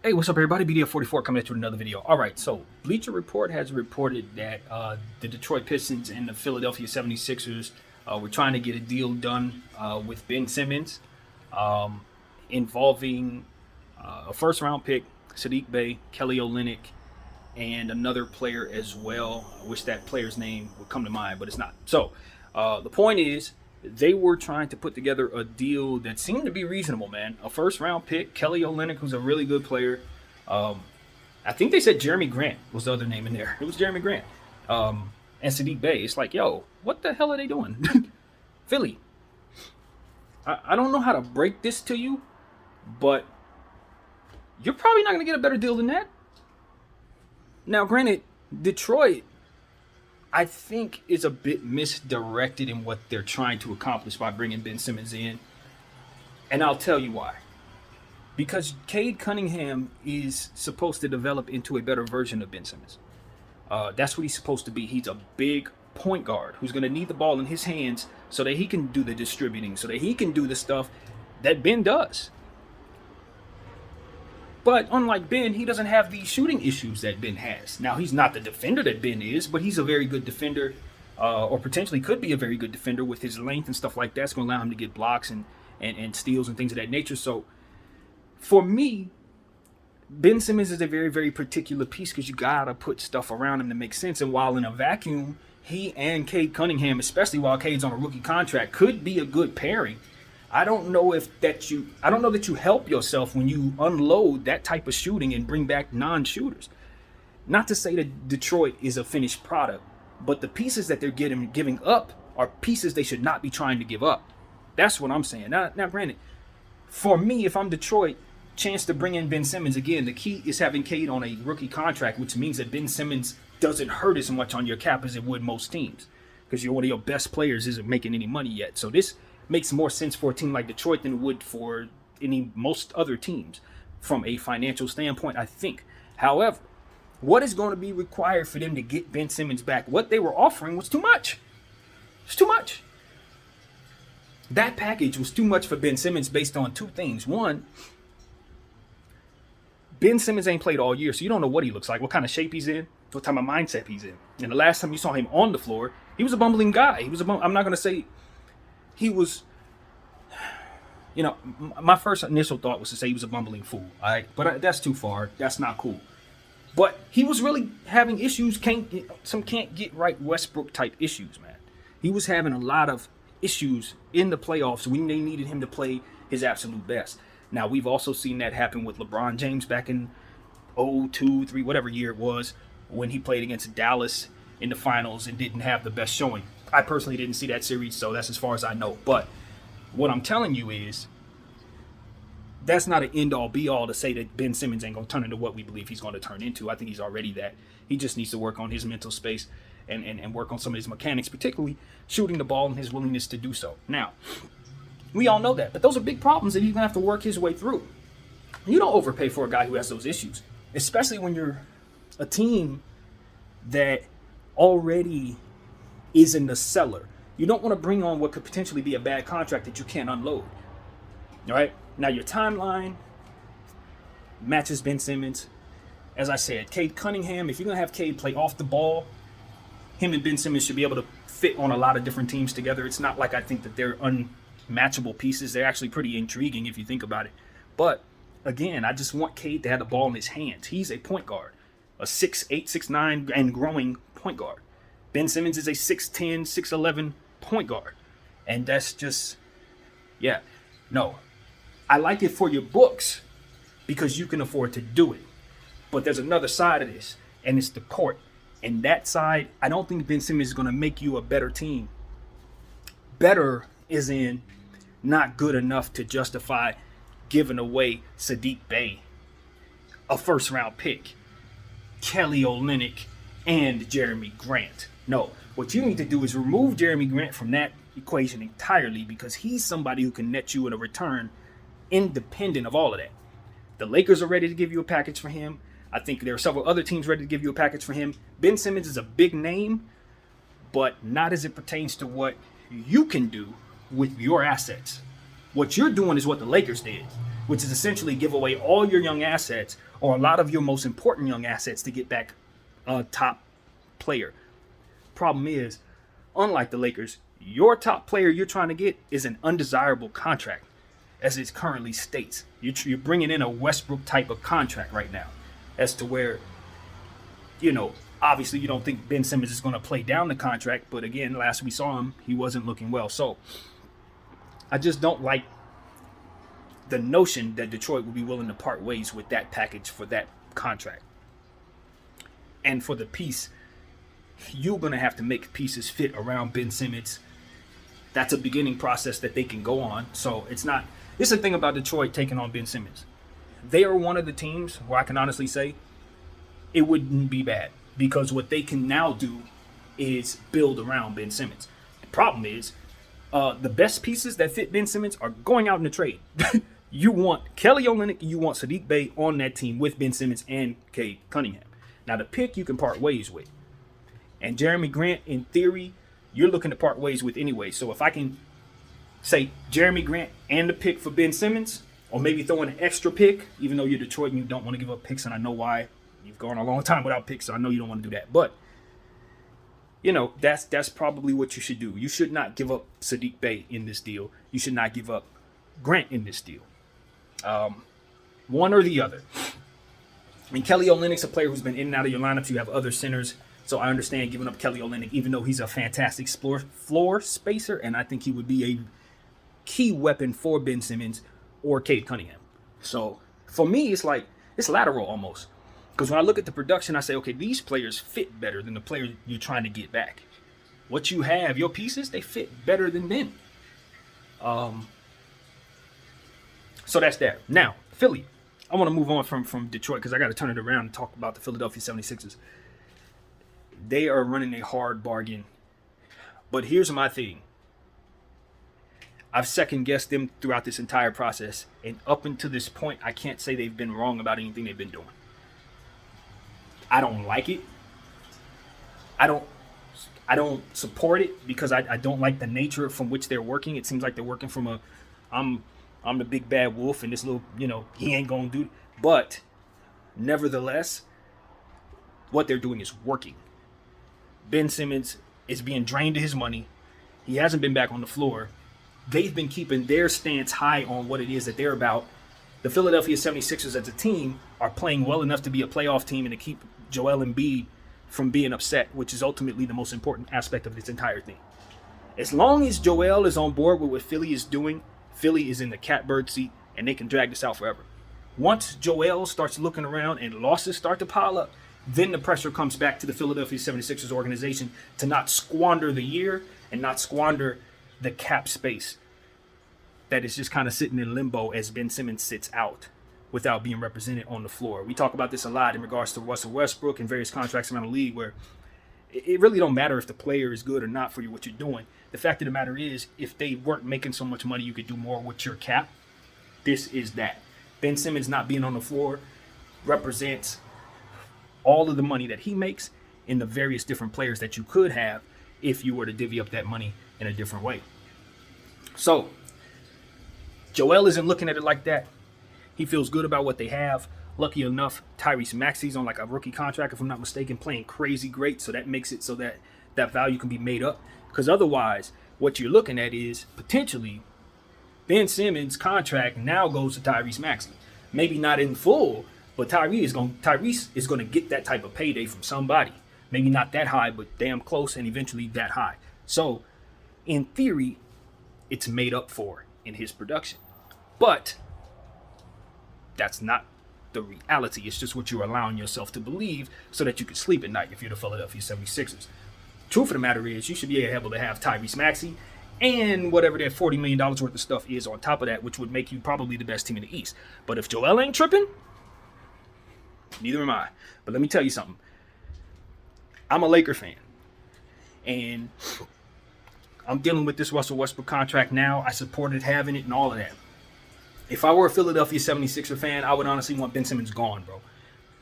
Hey, what's up, everybody? BDF44 coming at you with another video. All right, so Bleacher Report has reported that the Detroit Pistons and the Philadelphia 76ers were trying to get a deal done with Ben Simmons involving a first-round pick, Sadiq Bey, Kelly Olynyk, and another player as well. I wish that player's name would come to mind, but it's not. So the point is, they were trying to put together a deal that seemed to be reasonable, man. A first-round pick, Kelly Olynyk, who's a really good player. I think they said Jeremy Grant was the other name in there. It was Jeremy Grant. And Sadiq Bey. It's like, yo, what the hell are they doing? Philly. I don't know how to break this to you, but you're probably not going to get a better deal than that. Now, granted, Detroit, I think, is a bit misdirected in what they're trying to accomplish by bringing Ben Simmons in. And I'll tell you why. Because Cade Cunningham is supposed to develop into a better version of Ben Simmons. That's what he's supposed to be. He's a big point guard who's going to need the ball in his hands so that he can do the distributing, so that he can do the stuff that Ben does. But unlike Ben, he doesn't have the shooting issues that Ben has. Now, he's not the defender that Ben is, but he's a very good defender, or potentially could be a very good defender with his length and stuff like that. It's going to allow him to get blocks and steals and things of that nature. So, for me, Ben Simmons is a very, very particular piece because you got to put stuff around him to make sense. And while in a vacuum, he and Cade Cunningham, especially while Cade's on a rookie contract, could be a good pairing. I don't know that you help yourself when you unload that type of shooting and bring back non-shooters. Not to say that Detroit is a finished product, but the pieces that they're giving up are pieces they should not be trying to give up. That's what I'm saying. Now granted, for me, if I'm Detroit, chance to bring in Ben Simmons again, the key is having Cade on a rookie contract, which means that Ben Simmons doesn't hurt as much on your cap as it would most teams, because one of your best players isn't making any money yet. So this makes more sense for a team like Detroit than it would for most other teams from a financial standpoint, I think. However, what is going to be required for them to get Ben Simmons back? What they were offering was too much. It's too much. That package was too much for Ben Simmons based on two things. One, Ben Simmons ain't played all year, so you don't know what he looks like, what kind of shape he's in, what type of mindset he's in. And the last time you saw him on the floor, he was a bumbling guy. I'm not going to say he was, my first initial thought was to say he was a bumbling fool, all right? But that's too far. That's not cool. But he was really having issues, can't get right Westbrook type issues, man. He was having a lot of issues in the playoffs when they needed him to play his absolute best. Now, we've also seen that happen with LeBron James back in 02, 3, whatever year it was, when he played against Dallas in the finals and didn't have the best showing. I personally didn't see that series, so that's as far as I know. But what I'm telling you is that's not an end-all, be-all to say that Ben Simmons ain't going to turn into what we believe he's going to turn into. I think he's already that. He just needs to work on his mental space and work on some of his mechanics, particularly shooting the ball and his willingness to do so. Now, we all know that, but those are big problems that he's going to have to work his way through. You don't overpay for a guy who has those issues, especially when you're a team that already is in the cellar. You don't want to bring on what could potentially be a bad contract that you can't unload. All right? Now, your timeline matches Ben Simmons. As I said, Cade Cunningham, if you're going to have Cade play off the ball, him and Ben Simmons should be able to fit on a lot of different teams together. It's not like I think that they're unmatchable pieces. They're actually pretty intriguing if you think about it. But, again, I just want Cade to have the ball in his hands. He's a point guard, a 6'8", 6'9", and growing point guard. Ben Simmons is a 6'10", 6'11" point guard. And that's just, no. I like it for your books because you can afford to do it. But there's another side of this, and it's the court. And that side, I don't think Ben Simmons is going to make you a better team. Better is in not good enough to justify giving away Sadiq Bey, a first-round pick, Kelly Olynyk, and Jeremy Grant. No, what you need to do is remove Jeremy Grant from that equation entirely because he's somebody who can net you in a return independent of all of that. The Lakers are ready to give you a package for him. I think there are several other teams ready to give you a package for him. Ben Simmons is a big name, but not as it pertains to what you can do with your assets. What you're doing is what the Lakers did. which is essentially give away all your young assets or a lot of your most important young assets to get back a top player. Problem is, unlike the Lakers, your top player you're trying to get is an undesirable contract, as it currently states. You're bringing in a Westbrook type of contract right now, as to where, obviously you don't think Ben Simmons is going to play down the contract, but again, last we saw him, he wasn't looking well. So I just don't like the notion that Detroit would be willing to part ways with that package for that contract. And for the piece, you're going to have to make pieces fit around Ben Simmons. That's a beginning process that they can go on. So it's the thing about Detroit taking on Ben Simmons. They are one of the teams where I can honestly say it wouldn't be bad, because what they can now do is build around Ben Simmons. The problem is the best pieces that fit Ben Simmons are going out in the trade. You want Kelly Olynyk, you want Sadiq Bey on that team with Ben Simmons and Cade Cunningham. Now the pick you can part ways with. And Jeremy Grant, in theory, you're looking to part ways with anyway. So if I can say Jeremy Grant and the pick for Ben Simmons, or maybe throw in an extra pick, even though you're Detroit and you don't want to give up picks, and I know why. You've gone a long time without picks, so I know you don't want to do that. But, that's probably what you should do. You should not give up Sadiq Bey in this deal. You should not give up Grant in this deal. One or the other. I mean, Kelly Olynyk's a player who's been in and out of your lineups. You have other centers, so I understand giving up Kelly Olynyk, even though he's a fantastic floor spacer, and I think he would be a key weapon for Ben Simmons or Cade Cunningham. So for me, it's lateral almost. Because when I look at the production, I say, okay, these players fit better than the players you're trying to get back. What you have, your pieces, they fit better than Ben. So that's that. Now, Philly. I want to move on from Detroit because I got to turn it around and talk about the Philadelphia 76ers. They are running a hard bargain. But here's my thing. I've second-guessed them throughout this entire process. And up until this point, I can't say they've been wrong about anything they've been doing. I don't like it. I don't support it because I don't like the nature from which they're working. It seems like they're working from I'm the big bad wolf and this little, he ain't gonna do. But nevertheless, what they're doing is working. Ben Simmons is being drained of his money. He hasn't been back on the floor. They've been keeping their stance high on what it is that they're about. The Philadelphia 76ers as a team are playing well enough to be a playoff team and to keep Joel Embiid from being upset, which is ultimately the most important aspect of this entire thing. As long as Joel is on board with what Philly is doing, Philly is in the catbird seat and they can drag this out forever. Once Joel starts looking around and losses start to pile up, then the pressure comes back to the Philadelphia 76ers organization to not squander the year and not squander the cap space that is just kind of sitting in limbo as Ben Simmons sits out without being represented on the floor. We talk about this a lot in regards to Russell Westbrook and various contracts around the league where it really don't matter if the player is good or not for you, what you're doing. The fact of the matter is, if they weren't making so much money, you could do more with your cap. This is that. Ben Simmons not being on the floor represents all of the money that he makes in the various different players that you could have if you were to divvy up that money in a different way. So, Joel isn't looking at it like that. He feels good about what they have. Lucky enough, Tyrese Maxey's on like a rookie contract, if I'm not mistaken, playing crazy great. So that makes it so that that value can be made up. Because otherwise, what you're looking at is potentially Ben Simmons' contract now goes to Tyrese Maxey. Maybe not in full, but Tyrese is going to get that type of payday from somebody. Maybe not that high, but damn close and eventually that high. So, in theory, it's made up for in his production. But that's not the reality. It's just what you're allowing yourself to believe so that you can sleep at night if you're the Philadelphia 76ers. Truth of the matter is, you should be able to have Tyrese Maxey and whatever that $40 million worth of stuff is on top of that, which would make you probably the best team in the East. But if Joel ain't tripping, neither am I. But let me tell you something. I'm a Laker fan. And I'm dealing with this Russell Westbrook contract now. I supported having it and all of that. If I were a Philadelphia 76er fan, I would honestly want Ben Simmons gone, bro.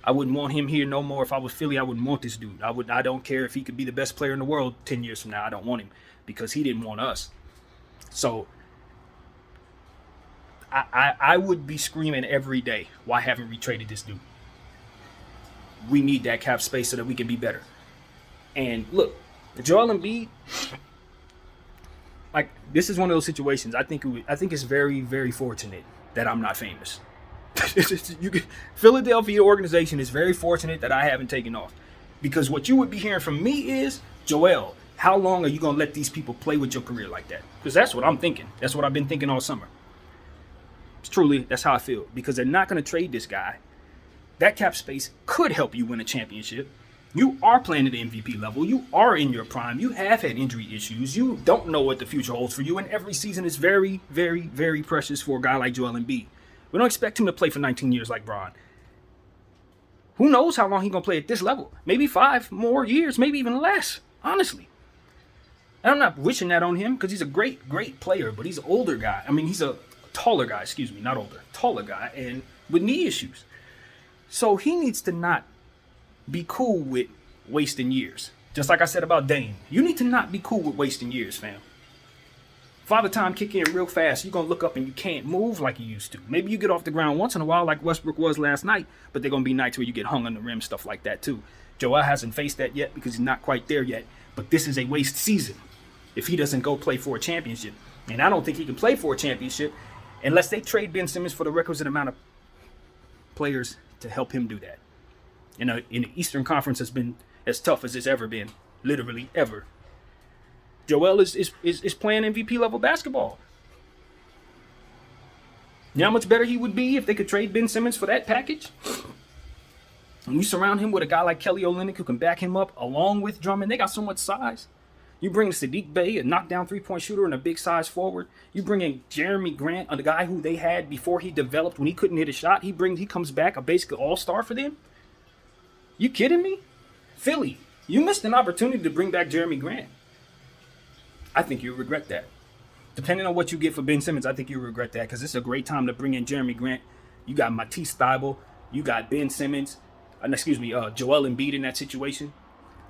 I wouldn't want him here no more. If I was Philly, I wouldn't want this dude. I don't care if he could be the best player in the world 10 years from now. I don't want him because he didn't want us. So I would be screaming every day, why haven't we traded this dude? We need that cap space so that we can be better. And look, Joel Embiid, like, this is one of those situations. I think it's very, very fortunate that I'm not famous. Philadelphia organization is very fortunate that I haven't taken off, because what you would be hearing from me is, Joel, how long are you gonna let these people play with your career like that? Because that's what I'm thinking. That's what I've been thinking all summer. It's truly, that's how I feel, because they're not gonna trade this guy. That cap space could help you win a championship. You are playing at the MVP level. You are in your prime. You have had injury issues. You don't know what the future holds for you. And every season is very, very, very precious for a guy like Joel Embiid. We don't expect him to play for 19 years like Bron. Who knows how long he's going to play at this level? Maybe 5 more years, maybe even less, honestly. And I'm not wishing that on him, because he's a great, great player, but he's an older guy. I mean, he's a taller guy, not older, taller guy, and with knee issues. So he needs to not be cool with wasting years. Just like I said about Dame. You need to not be cool with wasting years, fam. Father time kick in real fast. You're going to look up and you can't move like you used to. Maybe you get off the ground once in a while like Westbrook was last night, but they're going to be nights where you get hung on the rim, stuff like that too. Joel hasn't faced that yet because he's not quite there yet, but this is a waste season if he doesn't go play for a championship. And I don't think he can play for a championship unless they trade Ben Simmons for the requisite amount of players to help him do that. In the Eastern Conference has been as tough as it's ever been, literally ever. Joel is playing MVP level basketball. You know how much better he would be if they could trade Ben Simmons for that package? And you surround him with a guy like Kelly Olynyk who can back him up along with Drummond. They got so much size. You bring Sadiq Bey, a knockdown three-point shooter and a big size forward. You bring in Jeremy Grant, a guy who they had before he developed when he couldn't hit a shot. He comes back a basically all-star for them. You kidding me? Philly, you missed an opportunity to bring back Jeremy Grant. I think you'll regret that. Depending on what you get for Ben Simmons, I think you'll regret that, because it's a great time to bring in Jeremy Grant. You got Matisse Thybulle. You got Ben Simmons. Joel Embiid in that situation.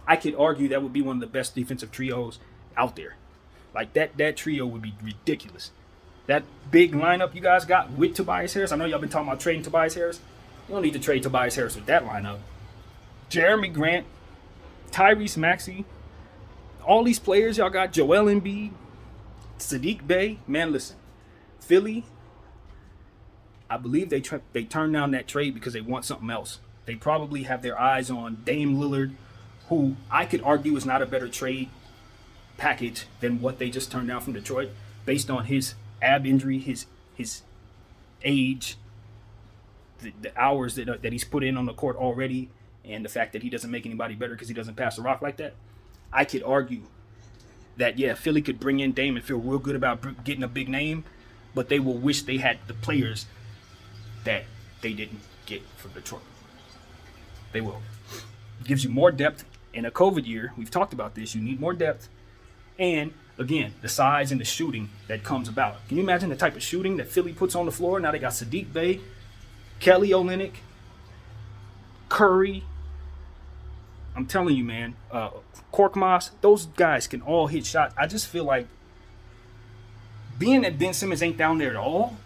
I could argue that would be one of the best defensive trios out there. Like, that trio would be ridiculous. That big lineup you guys got with Tobias Harris. I know y'all been talking about trading Tobias Harris. You don't need to trade Tobias Harris with that lineup. Jeremy Grant, Tyrese Maxey, all these players y'all got, Joel Embiid, Sadiq Bey. Man, listen, Philly, I believe they turned down that trade because they want something else. They probably have their eyes on Dame Lillard, who I could argue is not a better trade package than what they just turned down from Detroit, based on his ab injury, his age, the hours that he's put in on the court already, and the fact that he doesn't make anybody better because he doesn't pass the rock like that. I could argue that, yeah, Philly could bring in Dame and feel real good about getting a big name, but they will wish they had the players that they didn't get from Detroit. They will. It gives you more depth. In a COVID year, we've talked about this, you need more depth. And, again, the size and the shooting that comes about. Can you imagine the type of shooting that Philly puts on the floor? Now they got Sadiq Bey, Kelly Olynyk, Curry. I'm telling you, man, Korkmaz, those guys can all hit shots. I just feel like being that Ben Simmons ain't down there at all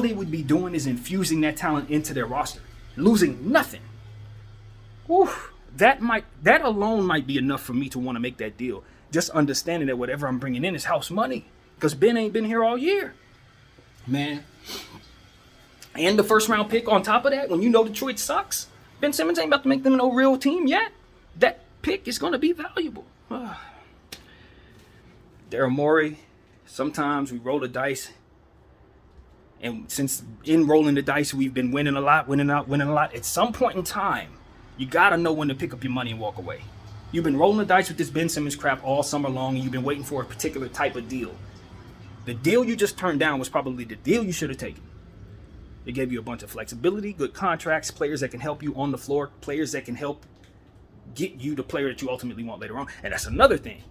they would be doing is infusing that talent into their roster, losing nothing. Whew, that alone might be enough for me to want to make that deal. Just understanding that whatever I'm bringing in is house money, because Ben ain't been here all year, man. And the first round pick on top of that, when you know Detroit sucks, Ben Simmons ain't about to make them no real team yet. That pick is going to be valuable. Daryl Morey, sometimes we roll the dice. And since in rolling the dice, we've been winning a lot. At some point in time, you got to know when to pick up your money and walk away. You've been rolling the dice with this Ben Simmons crap all summer long, and you've been waiting for a particular type of deal. The deal you just turned down was probably the deal you should have taken. It gave you a bunch of flexibility, good contracts, players that can help you on the floor, players that can help get you the player that you ultimately want later on. And that's another thing.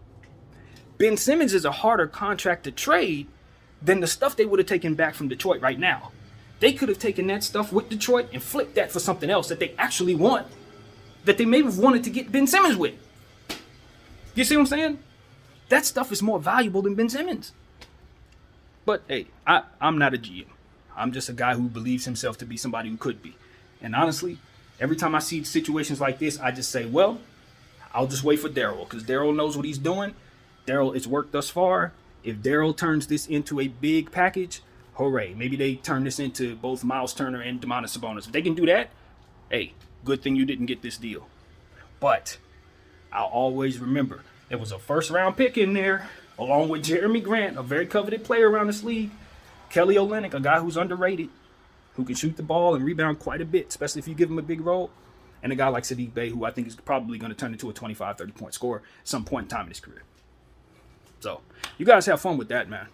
Ben Simmons is a harder contract to trade than the stuff they would have taken back from Detroit right now. They could have taken that stuff with Detroit and flipped that for something else that they actually want, that they may have wanted to get Ben Simmons with. You see what I'm saying? That stuff is more valuable than Ben Simmons. But hey, I'm not a GM. I'm just a guy who believes himself to be somebody who could be. And honestly, every time I see situations like this, I just say, well, I'll just wait for Daryl because Daryl knows what he's doing. Daryl, it's worked thus far. If Daryl turns this into a big package, hooray. Maybe they turn this into both Miles Turner and Domantas Sabonis. If they can do that, hey, good thing you didn't get this deal. But I'll always remember there was a first-round pick in there, along with Jeremy Grant, a very coveted player around this league. Kelly Olynyk, a guy who's underrated, who can shoot the ball and rebound quite a bit, especially if you give him a big role. And a guy like Saddiq Bey, who I think is probably going to turn into a 25, 30-point scorer at some point in time in his career. So, you guys have fun with that, man.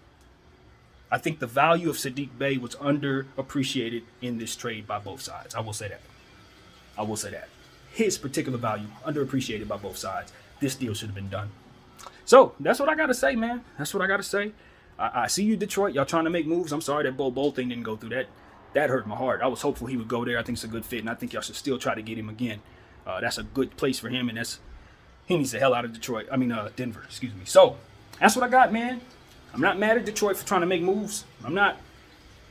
I think the value of Saddiq Bey was underappreciated in this trade by both sides. I will say that. His particular value, underappreciated by both sides. This deal should have been done. So, that's what I got to say, man. That's what I got to say. I see you, Detroit. Y'all trying to make moves. I'm sorry that Bol thing didn't go through. That hurt my heart. I was hopeful he would go there. I think it's a good fit, and I think y'all should still try to get him again. That's a good place for him, and he needs the hell out of Denver. Excuse me. So, that's what I got, man. I'm not mad at Detroit for trying to make moves.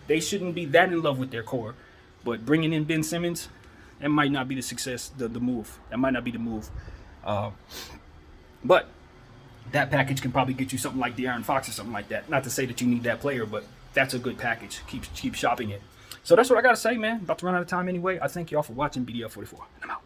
They shouldn't be that in love with their core. But bringing in Ben Simmons, that might not be the move. That might not be the move. But that package can probably get you something like De'Aaron Fox or something like that. Not to say that you need that player, but that's a good package. Keep shopping it. So that's what I got to say, man. About to run out of time anyway. I thank y'all for watching BDL 44. And I'm out.